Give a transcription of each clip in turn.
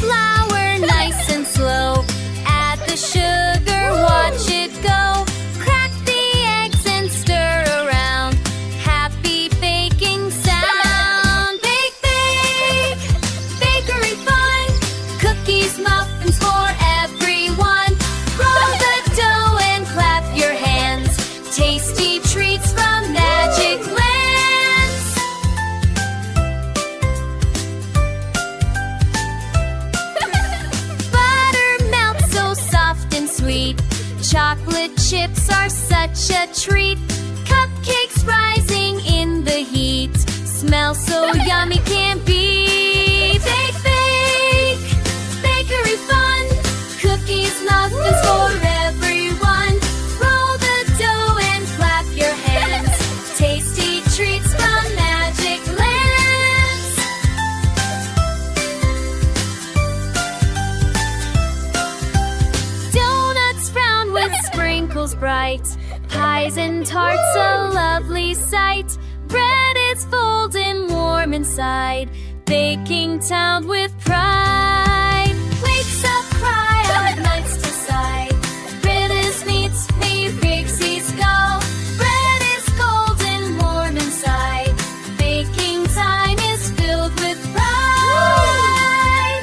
flour nice and slow. Add the sugar, watch it go. Crack the eggs and stir around. Happy baking sound. Bake, bake, bakery fun. Cookies, muffins for everyone. Roll the dough and clap your hands. Tasty treats from Magic Lands. Butter melts so soft and sweet. Chocolate chips are such a treat. Cupcakes rising in the heat. Smell so yummy can't beat. Bake, bake, bakery fun. Cookies, muffins for everyone. Roll the dough and clap your hands. Tasty treats from Magic Lands. Donuts brown with sprinkles bright. Pies and tarts a lovely sight. Bread is full and warm inside. Baking town with pride. Wakes up, cry out, nights decide. Bread is meat, me pixies go. Bread is cold and warm inside. Baking time is filled with pride.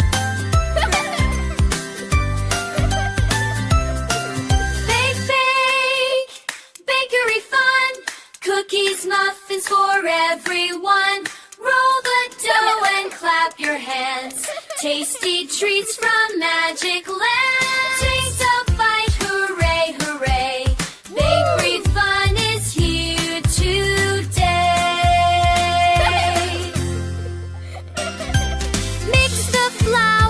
Bake, bake, bakery fun. Cookies, muffins for everyone. Roll the dough and clap your hands. Tasty treats from Magic Land. Taste a bite, hooray, hooray. Bakery fun is here today. Mix the flour